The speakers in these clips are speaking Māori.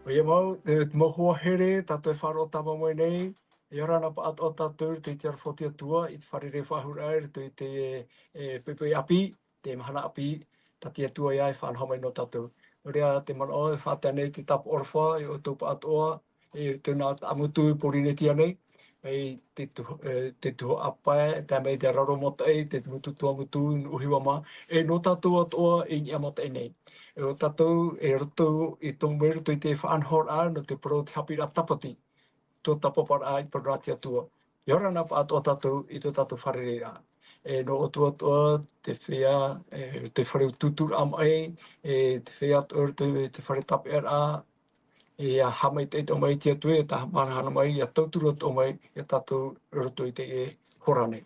Ia mau, te mohua here, tātou e wharo tama mai nei, e ora na pa o tātou te te arwhoti atua, i te wharere whahura e to i te pepe api, te mahana api, tati atua ia e whanau mai no tātou. Rea te mana o e whātea nei te tapu orwha, i o tō pa atoa, e tēnā amutu i porinetia nei, te tuho apae, te mei te raro mota e, te mutu tua mutu, uhiwa ma, e no tātou atoa i ni amata e nei. E o tātou e roto i tō mweru to i te whaanhor a no te pro te hapi rā tapati. Tō tapapara a i parati atua. I ora nā pa o tātou i tō tātou wharere rā. E no o tua te whea, te whare tutur am ai, te whea atua te whare tape a, e a hamai te tō mai tia tue, e tā manahana mai, i a tauturu tō mai, i a tātou roto i te e horane.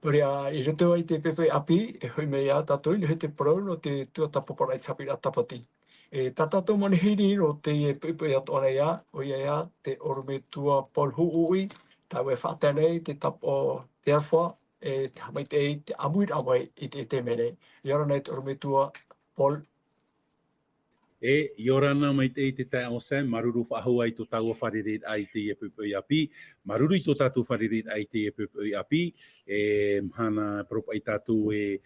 Parea i roto ai te pepe api, e hui mei a tātou, ni hui te parau no te tua tapapara i tapi rā tapati. E tā tātou manihiri no te pepe ato ana ia, o ia te orome tua Paul Huui, tau e whātenei te tapo te arwha, te hamai te amuir awai i te mene. I ora nei te orome tua Paul. E yorana mai te tai o Sam maruru whahua i tō tau wharere ai te epupu i api, maruru i tō tātou wharere ai te epupu i api, e mhana propa i tātou e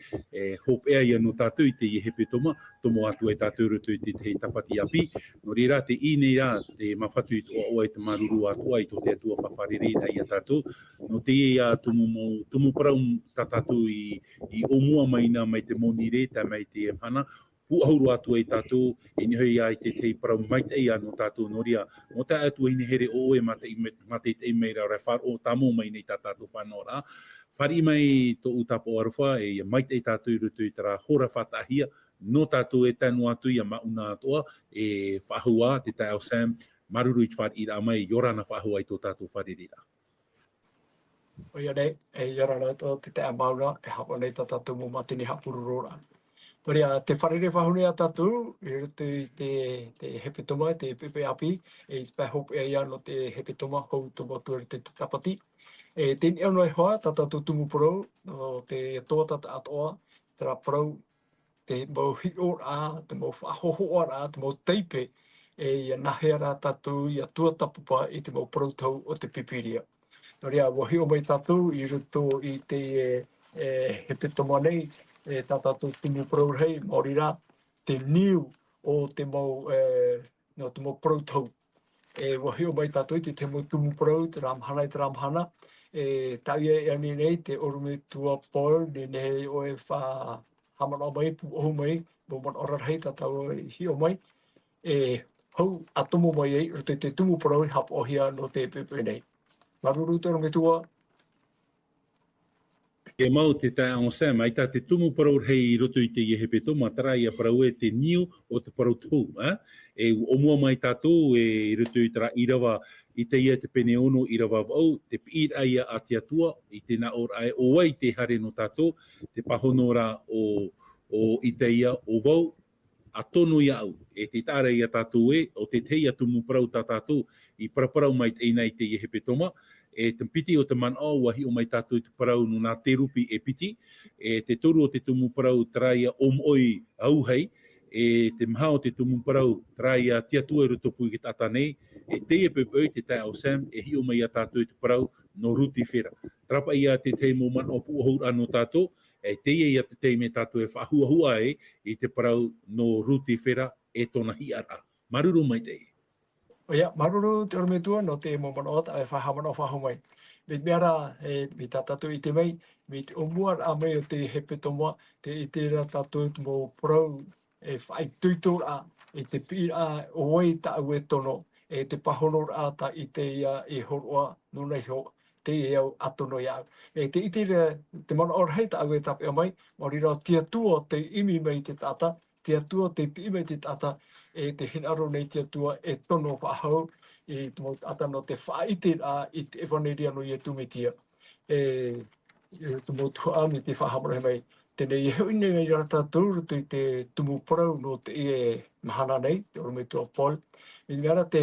hope ea ia no tātou i te iehepe toma, tomo atu e tātou rutu i te tapati api, no rira te ine ia te mawhatu i tō oa i te maruru atua i tō te atua whawharere ai a tātou, no te ia tumu parau tā tātou i omua maina mai te monire, ta mai te mhana, puahuru atu e tātou, e nihoi ai te tei parau maita i anō tātou noria. Mo tā atu e here o e mate te meira rai whar o tamo mai nei tā tātou whanau rā. Whari mai tō utapo aruwha e maita i tātou i rutu i tara hora whatahia, no tātou e tanu atu i a mauna atoa, e whahua te tai o Sam, maruru i whar i rā mai, yorana whahua i tō tātou whariri rā. O ia nei, e yorana tō te tai mauna, e hapa nei tā tātou mo matini hapuru rā. Parea te wharere whahune a tātou, i rutu i te hepe toma, te pepe api, e te hope e ia no te hepe toma, hou toma tuare te tapati. E tēni au noi hoa, tā tātou tumu parau, no te toa tata atoa, tera parau, te mau hio rā, te mau whahohoa rā, te mau teipe, e ia nahea rā tātou, ia tua tapupa i te mau parau tau o te pipiria. No rea, wahio mai tātou, i rutu i te hepe toma nei, tā tātou tumu parau hei, maori rā, te niu o te mau, no te mau parau tau. E wahio mai tātou i te mau tumu parau, te ramhana i te ramhana, tā ia e ani nei, te orume tua Paul, ni nei o e wha hamana mai, pu ohu mai, mo man orar hei tātou i hio mai, hau atomo mai ei, roto te tumu parau i hap ohia no te pepe nei. Maruru te orume tua. E mau te tai o Sam, ai tā te tumu parau hei i roto i te iehepe toma, tara ia parau e te niu o te parau tū. E omua mai tātou e i roto i tara irawa i te ia te pene ono irawa vau, te pīr aia a te atua, i te na ora ai o wai te hare no tātou, te pahonora o i te ia o vau, a tono ia au. E te tāra ia tātou e, o te teia tumu parau tā tātou, i paraparau mai te ina i te iehepe toma, e te piti o te manao, wahi o mai tātou i te parau no nā te rupi e piti, e te toru o te tumu parau traia omoi auhei, e te maha o te tumu parau traia tiatua i rutopu i ki tata nei, e te e pepeu te tai o Sam, e hi o mai a tātou i te parau no ruti whera. Trapa ia te te mo man o puahura no tātou, e te ia te te me tātou e whahuahua e, i te parau no ruti whera e tona hiara. Maruru mai te i. O ia, maruru te orome tua no te momano ata e whahamana o whahumai. Me meara, me tā tātou i te mei, me te omua a mei o te hepe tomoa, te i te rā tātou te mō parau e whai tuitu a, e te pira a o wei ta au e tono, e te pahono a ta i te ia e horoa no nei ho, te e au atono i au. E te i te mana ora hei ta au e tape a mai, mori rā tia tua te imi mei te tata, tia tua te pi mei te tata, e te hinaro nei tia tua e tono whahau, i te mau tata no te whaite a i te ewaneria no i e tumitia. Te mau tua mi te whahamara mei. Tēnei e hui nei rā tātou i te tumu parau no te e mahana nei, te orome tua Paul. Mi ngara te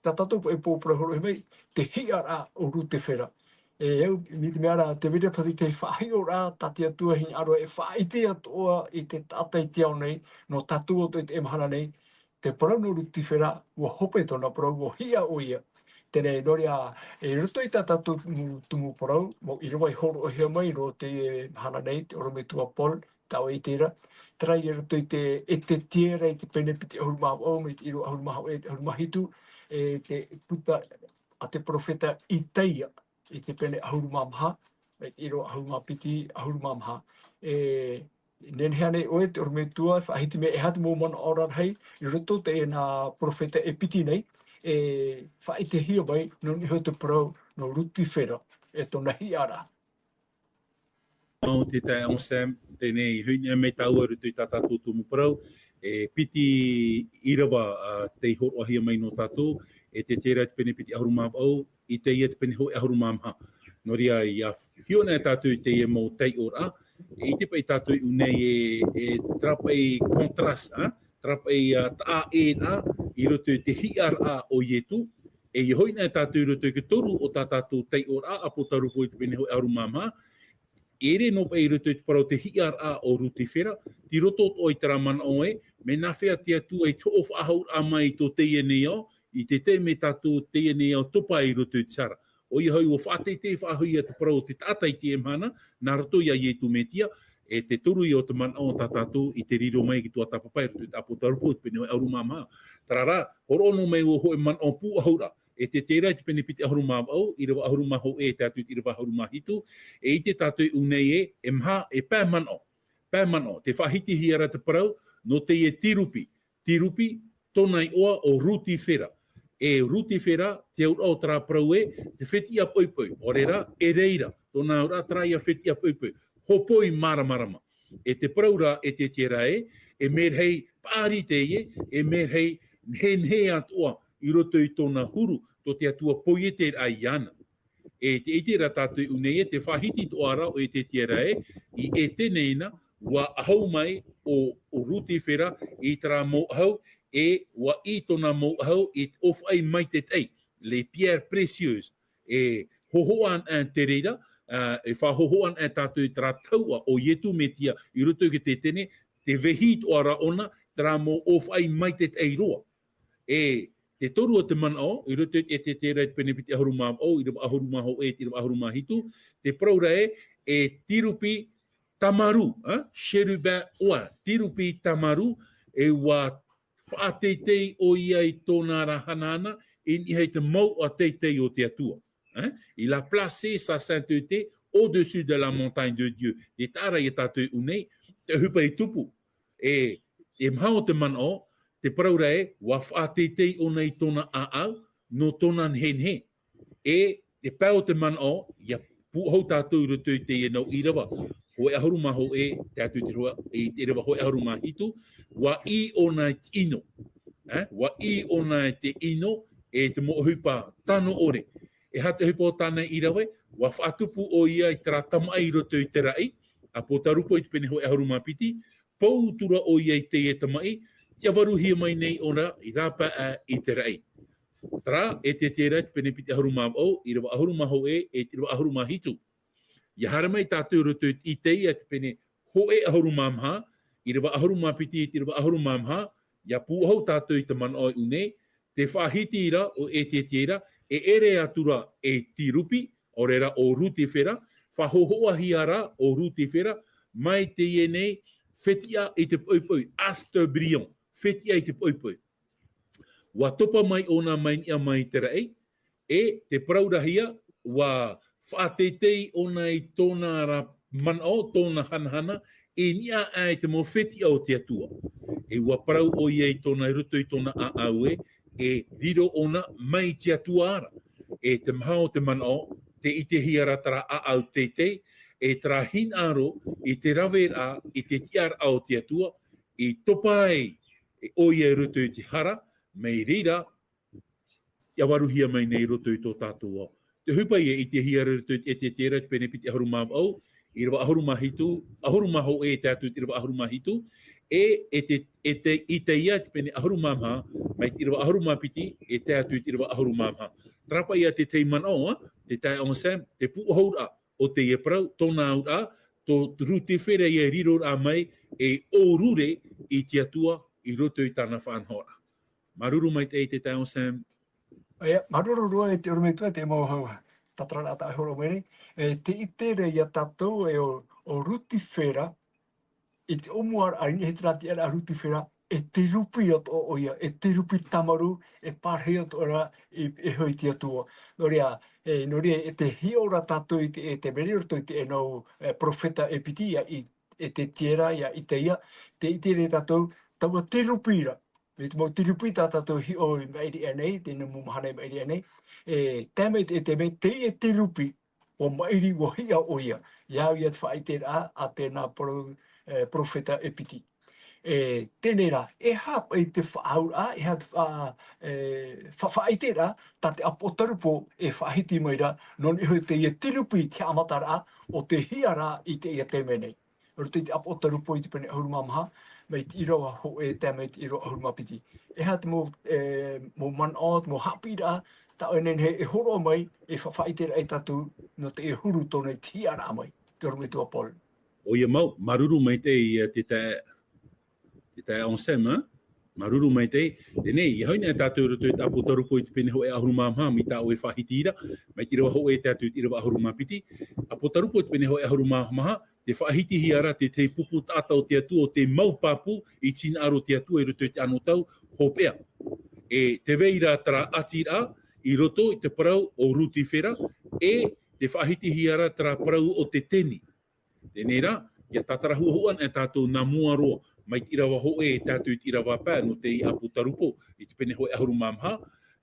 tātou e pōpura horo mei, te hiara o rute whera. Mi te meara, te mire pati te whahio rā, tati atua hi aro e whaite atoa i te tātai te au nei, no tātua o te e mahana nei, te parau no ruti whera, ua hope tona parau, ua hia o ia. Tēnei nori a, e roto i tā tātou tumu parau, mo i rawa i horo o hea mai ro te hana nei, te oro me tua pol, tau e tēra. Tara i roto i te, e te tiera i te pene piti ahuru mahu au, me te iro ahuru mahu e te ahuru mahitu, e te puta a te profeta Itaia, i te pene ahuru mamha, me te iro ahuru mapiti, ahuru mamha. Nenhea nei oe, te oro me tua, whaahiti me e hati mō mana ora hei, i roto te e nā profeta e piti nei, whae te hia mai, no ni hau te parau, no ruti whera, e tona hi ara. O te tai on Sam, tēnei hunia me tau aru tui tātātou tumu parau, piti irawa te horo ahia mai no tātou, e te tērā te pene piti ahuru māp au, i te ia te pene hoi ahuru māmha. Nori a ia hiona e tātou te ia mō tei ora, i te pai tātou unei e trapa i kontras, trapa i taa e na, i roto te hiar a o ietu, e i hoina e tātou i roto i ke toru o tātou tei ora, apo tarupo i te pene hoi ahuru māmha, ere no pai roto i te parau te hiar a o ruti whera, ti roto o i tera mana oe, me nā whea te atu e to of ahau a mai tō teia nei au, i te te me tātou teia nei au topa i roto i tsara. O i hau o whaatei te whahui a te parau te tātai te emana, nā roto ia ietu metia, e te turu i o te mana o tātou i te riro mai ki tua tapapai roto i tapo tarupo i te pene auru māma. Tarara, horono mai o hoi mana o pū ahaura, e te tērā te pene piti ahuru māma au, i rawa ahuru maho e tātou i rawa ahuru mahitu, e i te tātou unei e mha e pē mano, te whahiti hiara te parau, no te e tirupi, tonai oa o ruti whera. E ruti whera, te aura o tera parau e, te wheti a poipoi, o rera, e reira, tōna aura trai a wheti a poipoi, hopoi maramarama. E te paraura e te tērā e merhei pāri te e merhei he atoa, i roto i tōna huru, tō te atua poieter ai ana. E te eitera tātou unei te whahiti tō ara o e te tērā i e teneina, wa ahau mai o ruti whera i tera mō ahau, e wa i tōna mō ahau i of ai mai te tei, le pierre précieuse, e hohoan an te reira, e whahohoan an tātou i tera taua o ietu metia i roto i te tene, te vehi tō ara ona, tera mō of ai mai te tei roa. E te toru o te mana o, i roto e te tērā i pene piti ahuru māma o, i rawa ahuru maho e, i rawa ahuru mahitu, te praura e tirupi tamaru, sheruba oa, tirupi tamaru, e wa whaateitei o ia i tōna rahanana, e ni hei te mau a teitei o te atua. Il a placé sa sainteté au-dessus de la montagne de Dieu. E tāra i tātou unei, te hupa i tupu. E mhao te mana o, te praura wa whaateitei o nei tōna aau, no tōna nhenhe. E te pau te mana o, ia puhau tātou roto i te nau i rawa. Hoi ahuru maho te atu te rua, te rawa hoi ahuru mahitu, wa i o nei ino. Wa i o nei te ino, e te mohupa tano ore. E hata hupa o tāna i rawe, wa whaatupu o ia i tera tamai roto i te rai, a po tarupo i te pene hoi ahuru mapiti, poutura o ia i te e tamai, te avaruhia mai nei ora i rapa i te rai. Tara, e te tērā te pene piti ahuru māpau, i rawa ahuru maho e te rawa ahuru mahitu. Ia hara mai tātou roto i te ia te pene hoe ahuru mamha, i rawa ahuru mapiti i te rawa ahuru mamha, ia puhau tātou i te mana o une, te whahiti ira o e te tērā, e ere atura e tirupi, o rera o ruti whera, whahohoa hiara o ruti whera, mai te ienei, whetia i te poipoi, Astobrion, whetia i te poipoi. Wa topa mai ona mai ia mai te rei, e te praurahia, wa whaateitei ona i tōna manao, tōna hanahana, e nia ai te mo whetia o te atua. E wa parau o ia i tōna ruto i tōna aaue, e riro ona mai te atua ara. E te mahao te manao, te ite hiara tara aau teitei, e tara hin aro, i te rawera, i te tiar au te atua, i topai o ia ruto i te hara, mei rira, te awaruhia mai nei roto i tō tātou au. Te hupa ia i te hiara roto i te tēra, te pene piti ahuru māma au, i rawa ahuru mahitu, ahuru maho e tātou i rawa ahuru mahitu, i te ia te pene ahuru māma, mai i rawa ahuru mapiti, e tātou i rawa ahuru māma. Trapa ia te teiman o, te tai onsam, te puahaura o te ieprau, tōna aura, tō ruti whera ia riro a mai, e o rure i te atua i roto i tāna whanhora. Maruru mai te tau Sam. Maruru e te urumetua te mo tatrana ta horo mene. Te itere ia tatou o rutifera, e te omuar a ni hetrati ara rutifera, e te rupi o oia, e te rupi tamaru, e parhea to ora e hoi tia tua. Noria, e te hiora tatou e te meriroto i te no profeta e pitia e te tiera ia i te ia, te itere tatou, taua te rupira. Me te mau te rupi tatou hi o i mairi anei, te numu mahana i mairi anei, tēmei te me te e te rupi, o mairi o hia oia. Iau ia te whaite a tēnā profeta e piti. Tēnei rā, e hapa i te whaaura, e hapa whaite rā, tā te apotarupo e whahiti mai rā, non iho te ia te rupi te amatara o te hia rā i te ia te menei. Roto i te apotarupo i te pene ahurumamaha, mai te iroa ho e tēmei te iroa ahurumapiti. E hata mō man out, mō hapi rā, tā o nen he e horo mai, e whaite rā e tatu, no te e huru tōnei te hia rā mai, te orme tua polu. O ia mau, maruru mai te onsem, maruru mai te, nei, i haina tātou roto e tāpō tarupo i te pene ho e ahurumamaha, mi tā o e whahitira, mai te rewa ho e tātou i te rewa ahurumapiti, apō tarupo i te pene ho e ahurumamaha, te whahiti hiara te pupu tātau te atu o te maupapu i tina aro te atu e roto i te anotau hopea. E te veira tara atira i roto i te parau o rutifera e te whahiti hiara tara parau o te teni. Tēnei rā, ia tātarahu hoan e tātou nā mua roa, mai te irawa ho e tātou i te irawa pā no te i apu tarupo i te pene ho e ahurumamaha.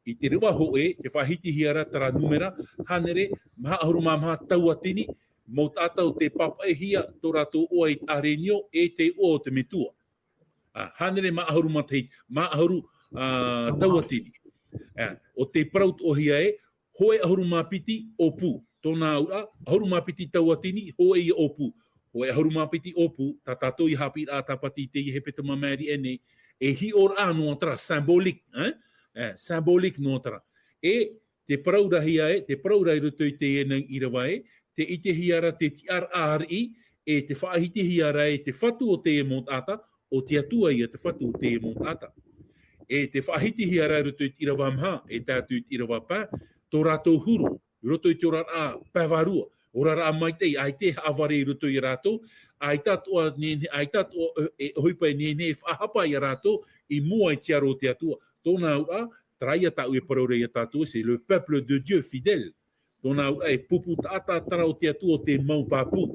I te rewa ho e, te whahiti hiara tara numera, hanere, maha ahurumamaha taua tini, mō tātou te papaehia tō rātou oa i arenio e te o te metua. Hanere ma ahuru matei, ma ahuru taua tini. O te praut o hia e, hoe ahuru mapiti o pū. Tōnā ura, ahuru mapiti taua tini, hoe i o pū. Hoe ahuru mapiti o pū, tā tātou i hapi rā tapati te i he peta mamari ene, e hi ora no tara, symbolic, symbolic no tara. E te praura hia e, te praura i roto i te enang i rawa e, te ite hiara te TRRI, e te whaahiti hiara e te whatu o te e mō tāta, o te atua i te whatu o te e mō tāta. E te whaahiti hiara roto i tira wamha, e tātou i tira wapā, tō rātou huru, roto i tō rā pāwarua, o rā mai te, ai te aware i roto i rātou, ai tātua e hoipai nene whahapa i rātou, i mua i tiaro o te atua. Tōnā ura, traia tāu e paraure i tātou, c'est le peuple de Dieu fidèle. Tōnā ura e pupu tātā tara o te atua o te maupāpū.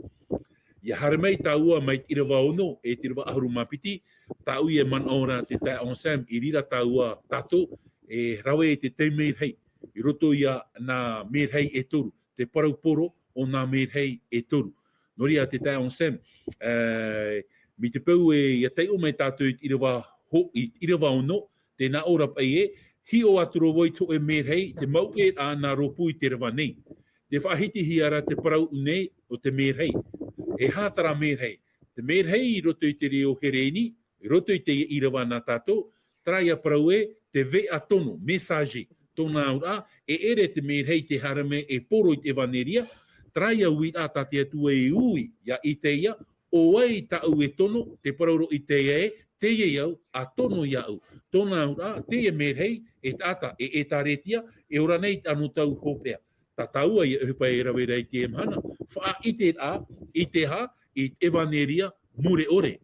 Ia hare mai tāua mai tirawa ono, e tirawa ahuru mapiti, tāu i e man ora te tai onsam, i rira tāua tātou, e rawe e te tei meirhei, i roto ia nā meirhei e toru, te parauporo o nā meirhei e toru. Noria te tai onsam, mi te pau e ia tei o mai tātou i tirawa ono, te nā ora pai e, hi o aturo woi to e meirhei, te mau e a nā ropu i te rawa nei. Te whahiti hiara te parau nei o te meirhei. E hātara meirhei. Te meirhei i roto i te reo hereni, i roto i te irawa nā tātou, traia parau e te vea tono, mesaje, tōnā ura, e ere te meirhei te harame e poro i te vaneria, traia ui a tā te atua e ui, ia i te ia, o ai ta u e tono, te parauro i te e, te e au, a tono i au. Tōnā ura, te e meirhei, e tata, e tā retia, e ora nei anu tau hopea. Tā taua i hupa e rawera i te emhana. Wha i te a, i te ha, i evaneria mure ore.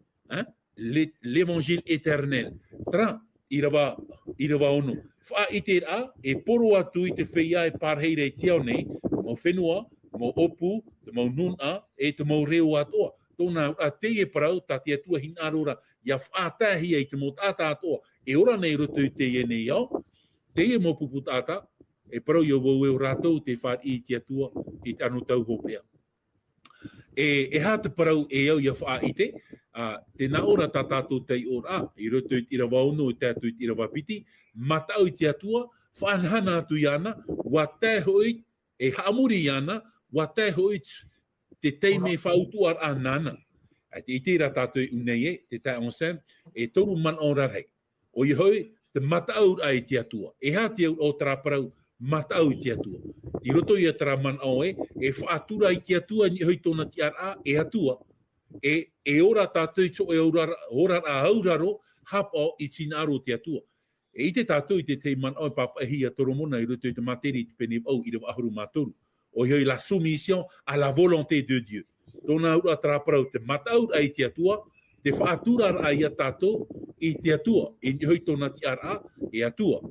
L'évangile éternel. Tra, i rawa ono. Wha i te a, e poro atu i te whia e pārheira i te au nei, mau whenua, mau opu, mau nuna, e te mau reo atoa. Tōnā a te e parau, tā te atua hina arora, ia whātahia i te mō tātā atoa. E ora nei roto i te e nei au, te e mō pupu tātā, e parau i au e o rātou te whāt i te atua i te anu tau hopea. E hāta parau e au ia wha i te nā ora tā tātou tei ora, i roto i tira wauno i tātou i tira wapiti, matau i te atua, whanhana atu i ana, wa tai hoi, e haamuri i ana, wa tai hoi te teime whautu ar anana. Te itira tātou i unei e, te tai onsam, e toru man ora rei. O i hoi, te matau ai te atua. E hāti au o traparau, matau i te atua. I roto i a tara man au e whaatura i te atua ni hoi tōna ti ara e atua. E ora tātou i tō e ora a auraro hapa i tina aro te atua. E te tātou I te te man o papa hi a toromona I roto I te materi te pene au I rewa ahuru mātoru. O hioi la soumission à la volonté de Dieu. Tōna ura traparau te mataur ai te atua, te whaatura ai a tātou I te atua. E ni hoi tōna ti ara e atua.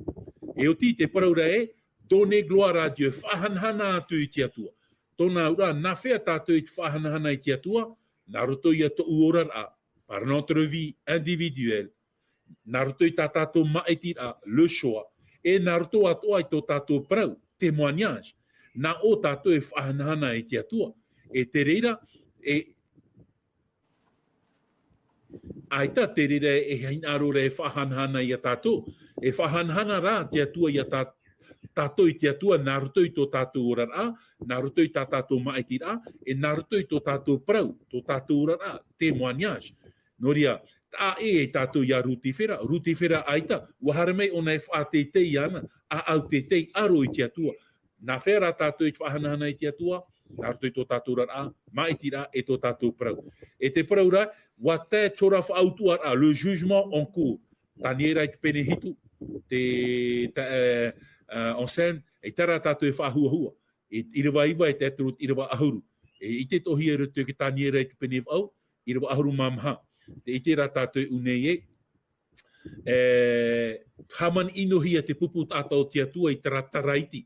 E o ti te paraura e, donner gloire à Dieu, whahanhana atu I te atua. Tōna ura na whea tātou I te whahanhana I te atua, nā roto I ato uorar a, par notre vie individuelle, nā roto I tā tātou maetira, le choix, e nā roto atoa I tō tātou parau, témoignage, nā o tātou e whahanhana I te atua. E te reira, aita te reira e hainarora e whahanhana I a tātou, e whahanhana rā te atua I a tātou I te atua, nā roto I tō tātou orar a, nā roto I tā tātou maetira, e nā roto I tō tātou parau, tō tātou orar a, témoignage. Noria, tā e tātou ia ruti whera aita, waharamei ona e whaatei ana, a au te tei aro I te atua. Nā whera tātou I te whahanahana I te atua, nā roto I tō tātou orar a, maetira e tō tātou parau. E te parau rā, wa te tora whaautua a, le jugement en cours. Taniera I te pene hitu, enseigne, e tara tātou e whaahuahua. E irawa iwa e te aturut irawa ahuru. E I te tohi e rutu ki taniera I te pene whau, irawa ahuru mamaha. Te ite rā tātou unei haman inohia te pupu tātou te atua I te rataraiti.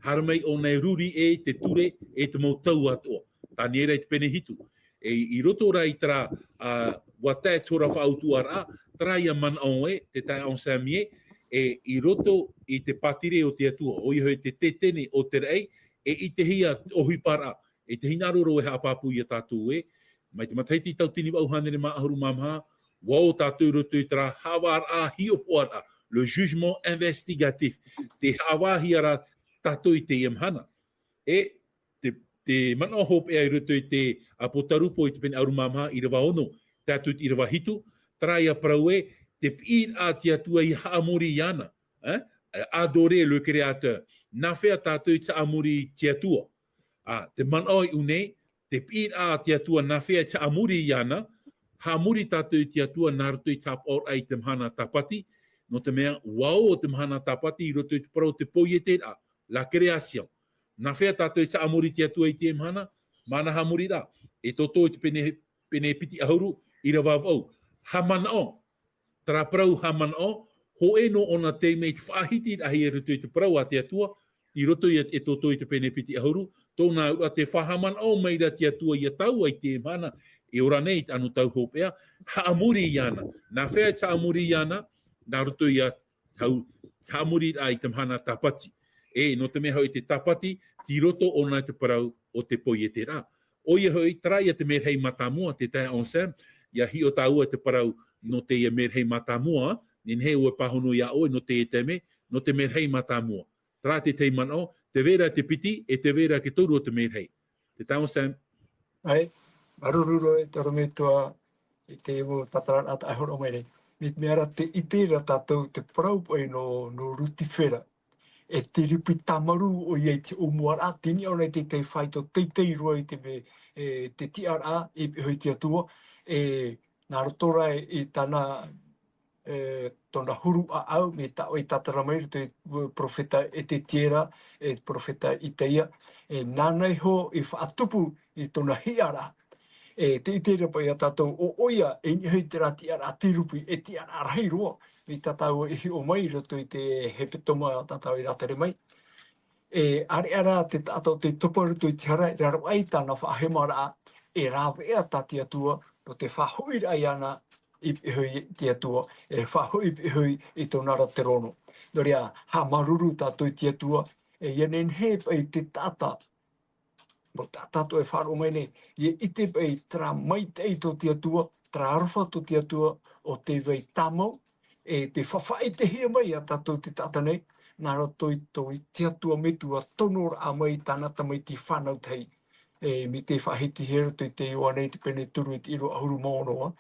Haramei o nei ruri e te ture e te mautau atoa. Tāniera I te pene hitu. E I roto rā I tera watai tora whautua rā, traia man au e, te tai on samie, e I roto I te patire o te atua. O I hoi te tetene o te rei, e I te hia ohi para. E te hinaroro e haapapu I a tātou e, mai te mataiti tau tini wau hanere maa ahuru mamaha, wau tātou roto I tera hawar a hiopoara, le jugement investigatif, te hawahi ara tātou I te iamhana. E te mana hope e ai roto I te apotarupo I te pene ahuru mamaha I rewa ono, tātou I rewa hitu, traia parau e, te pīr a te atua I haamori iana, adorer le créateur, na whea tātou I te amori te atua. Te mana I unei, te pīr a te atua na whea te amuri iana, haamuri tātou I te atua nā roto I tap or ai te mhana tapati, no te mea, wao o te mhana tapati I roto I te parau te poiete a, la création. Na whea tātou I te amuri te atua I te mhana, mana haamuri rā. E toto I te pene piti ahuru, I rawa vau. Hamana o, tara parau hamana o, ho e no ona te mei te whaahiti ahi e roto I te parau a te atua, I roto I e toto I te pene piti ahuru, tōna ura te whahaman au meira te atua I a tau ai te mana, e ora nei anu tau hopea, haamuri iana. Nā whea te haamuri iana, nā roto I a haamuri ai te mhana tapati. E no te mea hoi te tapati, ti roto ona te parau o te poiete rā. O ia hoi, trai te merhei matamua, te tai onsam, ia hi o tāua te parau no te ia merhei matamua, nin he ue pahono ia oe no te eteme, no te merhei matamua. Tra te teimano, te vera te piti, e te vera ke toru o te merhei. Te tau Sam. Ai, marururo e te rometua I te ewo tataran ata ahoro mere. Mit meara te itera tātou te parau e no ruti whera. E te ripi tamaru o iei te umuara, tini ona te whaito teitei roa I te tiara I hoi te atua. Nā rotora I tana tōna huru a au me ta o I tatara mai te profeta e te tiera, e profeta I teia, nānei ho I whaatupu I tōna hiara. Te itera pai a tātou o oia e ni hei te rā tiara a tirupi e tiara a rahi roa. I tātou e hi o mai roto I te hepetoma a tātou I rātere mai. Are ara te tātou te topa roto I te hara, e raro ai tāna whaahemara e rāwea tā te atua, no te whahoira ai ana I hui te atua, e whahui I hui I tōna ra te rono. Noria, ha maruru tātou I te atua, e ianen he pai te tāta, mo tātou e wharo mai nei, I ite pai tra mai te ito te atua, tra arofa to te atua, o te wei tamau, e te whawhai te hia mai a tātou te tāta nei, nā rato I te atua metua tonora a mai tānata mai ti whanau tei. Mi te whahiti hera to I te iwa nei te pene turu I te iro ahuru maonoa.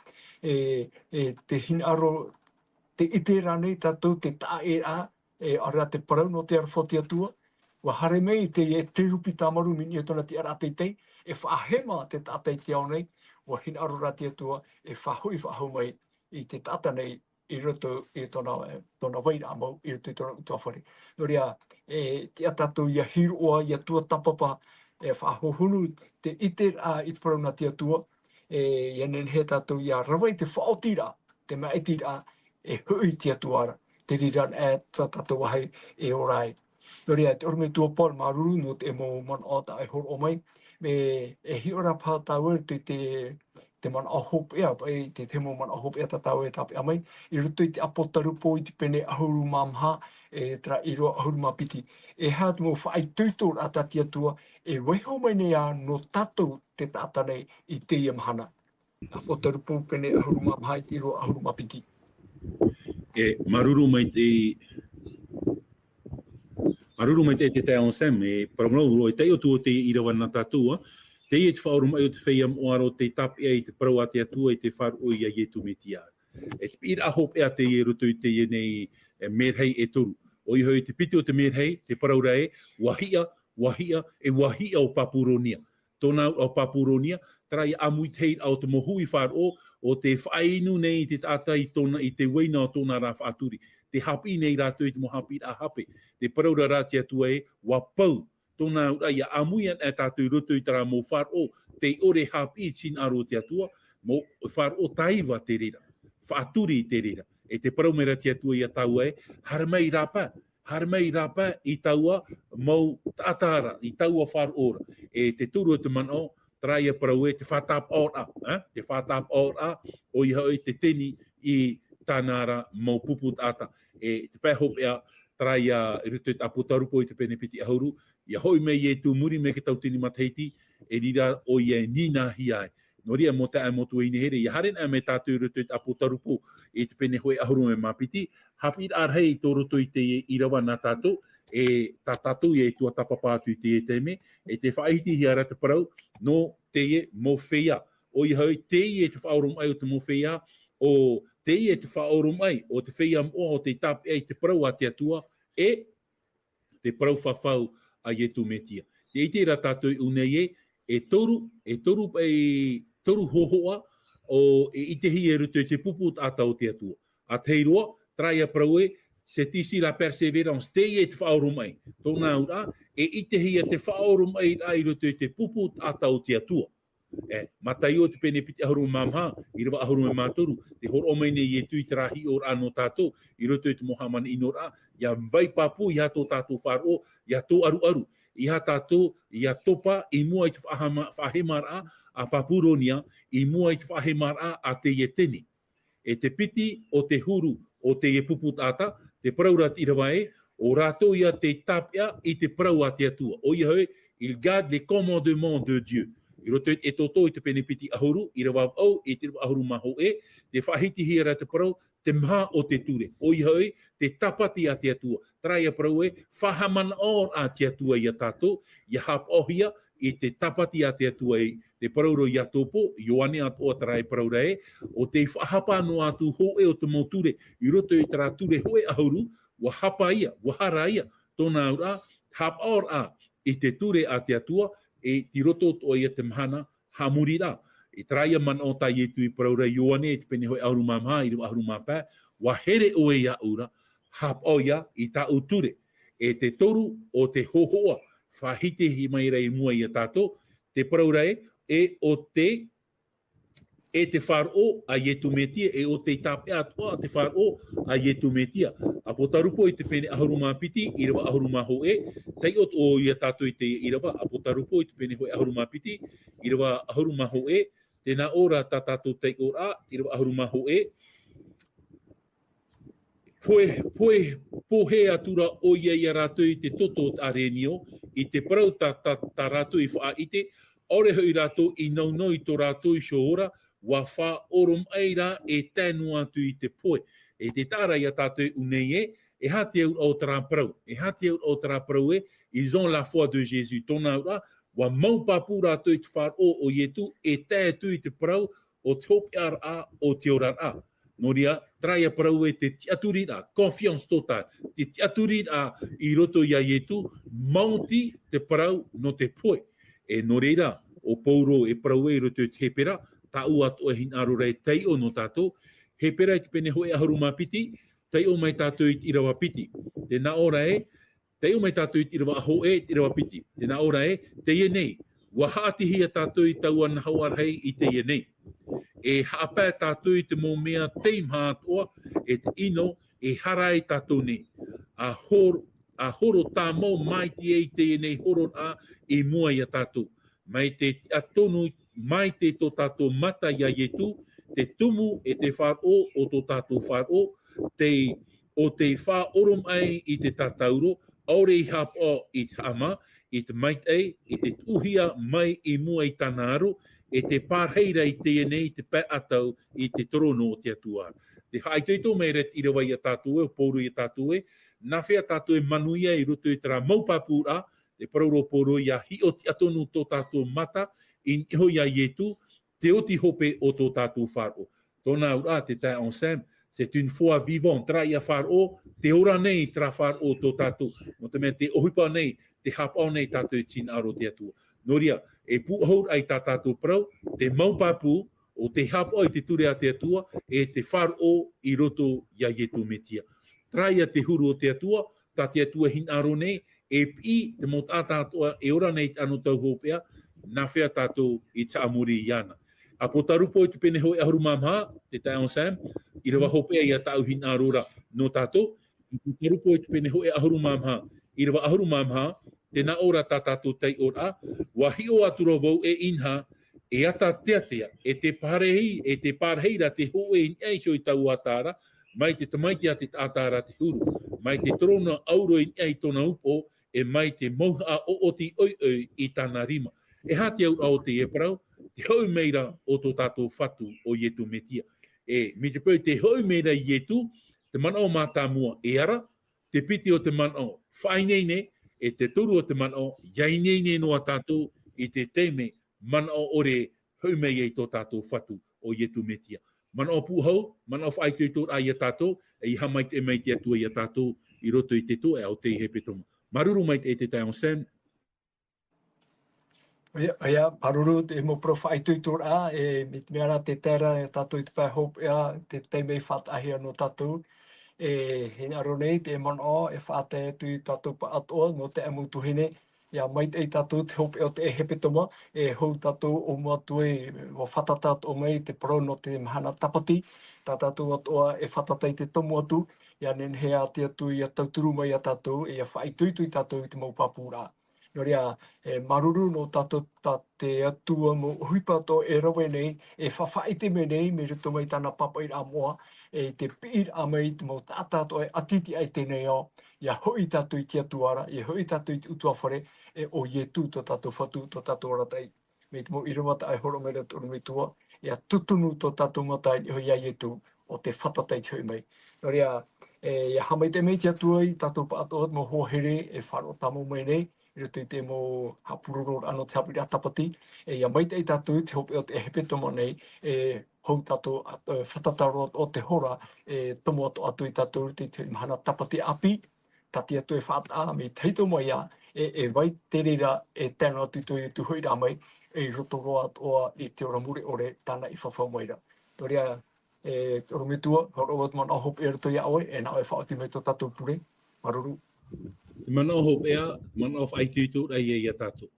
Te hinaro, te ite rānei tātou te tae a, ara te parau no te arwha te atua, wa hare mei te rupi tamaru mini o tona te ara teitei, e whahema te tātei te au nei, wa hinaro rā te atua, e whahui whahau mai I te tāta nei, I roto I tona waira mau, I roto I tona utua whare. Nō rea, te atatou ia hiroa, ia tua tapapa, whahohunu, te ite I te parau nā tia tua, ia nen he tātou ia rawai te whaotira, te maitira, hui tia tuara, te riran tātou wahai orai. Nō rea, te orme tua pol maruru, no te mo man o ta ai horo o mai, me hiora pā tāua te man o hope ea, te temo man o hope ea tātou tape amai, I roto I te apotarupo I te pene ahuru mamha, tra I roa ahuru mapiti. Hea mo whaai tūtor a tatia tua, weho mai nei a no tātou te tātanei I te ia mahana. Apotarupo pene ahuru mamha I roa ahuru mapiti. Maruru mai te te on sem, paramau, te o tu te irawa na tātua, te I te whaoru mai o te whaiam o aro te tapi I te parau a te atua I te wharu I a ietu me tia. Te pira ahop ea te I roto I te nei merhei toru. O I hoi te piti o te merhei, te parau rae, wahia o Papuronia. Tōna o Papuronia, trai amui tei au te mohui wharo o te whainu nei te tātai tōna I te weina o tōna rā whaaturi. Te hapi nei rātou I te mohapi a hape. Te parau rā te atua wapau. Tōna ura ia amuian tātou roto I tara mō wharo te ore hapi tin aro te atua, mō wharo taiwa te rira. Whaaturi te rira. Te parau mera te atua ia taua haramai rapa I taua mau tātara, I taua wharo ora. Te turu o te manao, traia parau te whatap ora. Te whatap ora, o I hoi te teni I tānara mau pupu tāta. Te pēhop ea, traia I ruto I apotarupo I te penepiti ahuru, ia hoi mei tu muri me ke tautini mataiti, rira o ia nina hiai. No ria mo te amotu I nehere, ia haren me tātou ruto I apotarupo I te pene hoi ahuru me mapiti, hapir arhei tō roto I te irawa nā tātou, tā tātou tua tapapātu I te me, te whaiti hiara te parau, no te mo whea. O I hoi te te whaorum ai o te mo whea, o te te whaorum ai, o te whea moa o te tapi ai te parau a te atua, te parau whawhau a ietu metia. Te ite ra tātou unei toru hohoa o ite hi ruto te pupu tātou te atua. A teiroa, traia parau se tisi la perseverance, te te whaorum ai. Tōna ura, ite hi te whaorum ai ruto te pupu tātou te atua. Matai o te pene piti ahuru mamha, I rawa ahuru me mātoru, te horo mai nei tui te rahi o rāno tātou, I roto te mohamana inora, ia vai papu, ia tō tātou wharo, ia tō aru. Ia tātou, ia topa, I mua I te whahemara a Papuronia, I mua I te whahemara a te teni. Te piti o te huru o te pupu tāta, te paraurat I rawa o rātou ia te tapia I te parau a te atua. O ia hoi, il garde les commandements de Dieu. I roto e toto I te penepiti ahuru, I rawa au, te rawa ahuru maho te whahiti hira te parau, te maha o te ture. O I hoi, te tapati a te atua. Traia parau whahaman or a te atua I a tātou, I hap ohia, I te tapati a te atua te parauro I a topo, Ioane at o tarai paraura o te whahapa no atu hoe o te moture, I roto I tara ture hoe ahuru, wa hapa ia, wa hara ia, tōna ura, hap or a, I te ture a te atua, ti roto o ia te mahana, hamuri rā. I traia man o ta ietu I paraura Ioane, te pene hoi ahuru mamha, I ahuru mapā, wa here o ia ura, hap o ia I ta uture. Te toru o te hohoa, whahite hi mai rei mua I a tātou, te paraura o te te wharo a ietu metia, o te tape atoa te wharo a ietu metia. A potarupo I te pene ahuru mapiti, I rawa ahuru maho tei o ia tātou I te irawa, a potarupo I te pene hoi ahuru mapiti, I rawa ahuru maho tēnā ora tā tātou tei ora, I rawa ahuru maho Pohe atura o ia rātou I te toto a renio, I te parau tā rātou I whaite, ore hoi rātou I naunau I tō rātou I shoora, wa wha orum eira tēnu atu I te poe. Te tāra ia tātou unei hati au o tara parau. Hati au o tara parau ils ont la foi de Jésus. Tōna ura, wa mau papu rātou I te wharo o ietu, tētu I te parau, o te hopi ara o te orara. Noria, traia parau te tiaturi rā, confiance total. Te tiaturi rā I roto ia ietu, maunti te parau no te poe. Noreira, o pauro parau roto te hepera, ta ua to hin aro rei tei o no tato he pera te pene hoe aharuma piti, tei o mai tātou i irawa piti. Tēnā ora tei o mai tātou i irawa aho i irawa piti. Tēnā ora tei nei, wa haatihi a tātou i taua na hauarhei i tei nei. E haapea tātou i te mō mea teim hātoa, e te ino, e harai tātou nei. A horo tā mō mai te te nei horo a e mua i a tātou. Mai te atonu, mai te tō tātou mata ia ietu, te tumu e te whāro o tō tātou whāro, o te whā orom ai i te tātauro, aure i hapa i te ama, i te maitei, i te uhia mai i mua i tāna aro, e te pārheira i te nei, te pē atau i te torono o te atua. Te haiteito mei ret i rawa i a tātou o pōru i a tātou nā whea tātou manuia i roto i tera maupapura, te parauro pōru i a hi o te atonu tō tātou mata, i niho i a ietu, te oti hope o tō tātou whāro. Tōna ura te tai on Sam, c'est une foi vivante, tra i a whāro, te ora nei tra whāro tō tātou. Mo te mea te ohipa nei, te hapa nei tātou i tina aro te atua. Noria, e puhaur ai tā tātou parau, te maupapu, o te hapa i te ture a te atua, e te whāro i roto i a ietu metia. Trai a te huru o te atua, tā te atua hin aro nei, e pi te mot a tātua e ora nei anu tau hopea, nā whea tātou i ta amuri i ana. A po tarupo i te pene hoi ahuru mamha, te tai on Sam, i rawa hopea i a tau hin arora no tātou, i po tarupo i te pene hoi ahuru mamha, i rawa ahuru mamha, te nā ora tā tātou tei ora, wa hi o atura vau e inha, e ata teatea, e te pārheira te hoe i ei hoi tau atara, mai te tamaiti a te atara te huru, mai te torona auro i ei tona upo, e mai te mauha o oti oi i tāna rima. E hati au au te e parau, te hau meira o tō tātou whatu o ietu metia. E mi te pau te hau meira i ietu, te manao mātā mua e ara, te piti o te manao whainene, e te turu o te manao iainene noa tātou i te teime manao ore hau mei e tō tātou whatu o ietu metia. Manao puhau, manao whaitui tō ai a tātou, e i hamait e mei te atua i a tātou i roto i te tō e au te he petoma. Maruru mai te tai on Sam. Ia, paruru e mo profa ai tui tura e mit mera te tera e tātou i te pai hope ea te teimei whatahi no tātou. E he aro nei te mana e whate tui tātou pa atoa no te amu tuhine. Ia mai te tātou te hope ea te e hepetoma e hou tātou o mua tue o whatatat o mei te pro no te mahana tapati. Tā tātou atoa e whatatai te tomu atu. Ia nen hea te atu i a tauturu mai a tātou e a whai tui tui tātou i te maupapura. Noria, maruru no tātou te atua mo huipato e rawe nei, e whawhaite me nei, me ruto mai tāna papa i amoa, e te pīr a mei te mo tātāto e atiti ai tēnei o, ia hoi tātou i te atuara, ia hoi tātou i te utua whare, e o ietu tō tātou whatu, tō tātou ratai. Me te mo iramata ai horo mera tōru me tua, ia tutunu tō tātou matai i hoi a ietu o te whatatai tui mai. Noria, ia hamai te mei te atua i tātou pa atoa mo hohere e wharo tamo mai nei, i roto i te mō hapururo ano te hapuri atapati, e ia maita i tātou te hope o te hepetoma nei, e hou tātou whatataro o te hora, e tomo atu i tātou te mahana tapati api, tati atu e whaata me teito mai a, e vai te reira e tēnā atu i tu hui rā mai, e roto roa atoa i te ora mure ore tāna i whawhau maira. Toria, oro me tua, horo o te mana hope e roto i aoe, e nā e whaati me tō tātou pure, maruru. Te manao hopea, manao whaitu tō rei e ia tātou.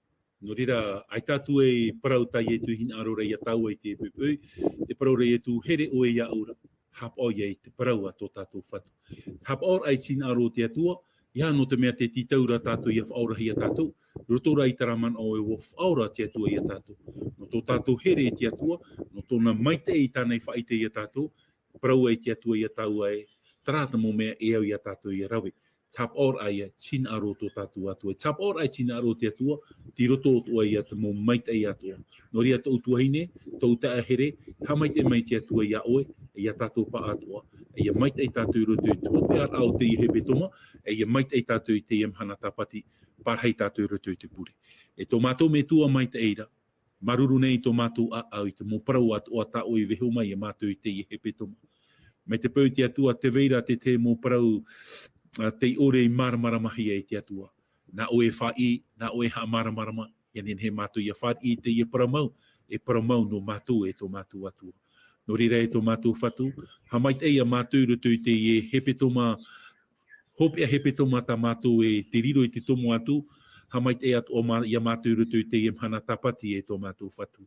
No rira, ai tātou e parau tai e tu hina arora i a tau e te pupui, te parau rei e tu here o e ia ura, hapa o i te parau a tō tātou whatu. Hapa o ai tina aro te atua, ia no te mea te titaura tātou i a whaurahi a tātou, rotora i tara manao e o whaura te atua i a tātou. No tō tātou here e te atua, no tōna maite i tānei whaite i a tātou, parau e te atua i a tau e, tarata mo mea e au i a tātou i a rawe. Tap or ai tina aro tō tātou atua. Tap or ai tina aro te atua, ti roto o tua i atu mō maita i atua. No ria tō utuahine, tō uta ahere, ha maite mai te atua i a oe, e ia tātou pa atua. E ia maita i tātou i roto i tōpe ar au te i hepe toma, e ia maita i tātou i te imhana tapati, parhei tātou i roto i te puri. E tō mātou me tua maita eira, maruru nei tō mātou a au i te mō parau atua tā o i veho mai e mātou i te i hepe toma. Me te pau te atua te veira te mō parau, te ore i maramaramahi e te atua. Nā o e whai, nā o e ha maramarama, ia nen he mātou ia whai i te i e paramau no mātou e tō mātou atua. no rira e tō mātou whatu. Hamait e a mātou rutu i te e hepe tōma, hope a hepe tōma tā mātou e te riro i te tomo atu, hamait e at o i a mātou rutu i te e mhana tapati e tō mātou whatu.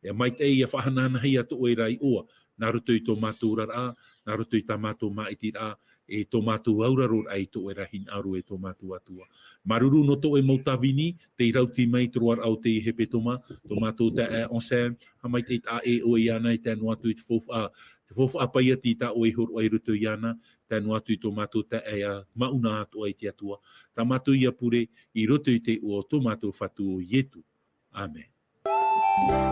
E mait e a whahanana hei atu o e rai oa, nā rutu i tō mātou rara, nā rutu i tā mātou maiti rā, e tō mātou auraror ai tō e rahin aru e tō mātou atua. Maruru no tō e mautawini, te irauti mai troar au te i hepe tōma, tō mātou te e onsam, hamait e tā e o i ana i te anu atu i te fofa pai ati i tā o e horo ai rutu i ana, te anu atu i tō mātou te e a mauna atu ai te atua. Tā mātou i apure i rutu i te o tō mātou whatu o Ietu. Amen.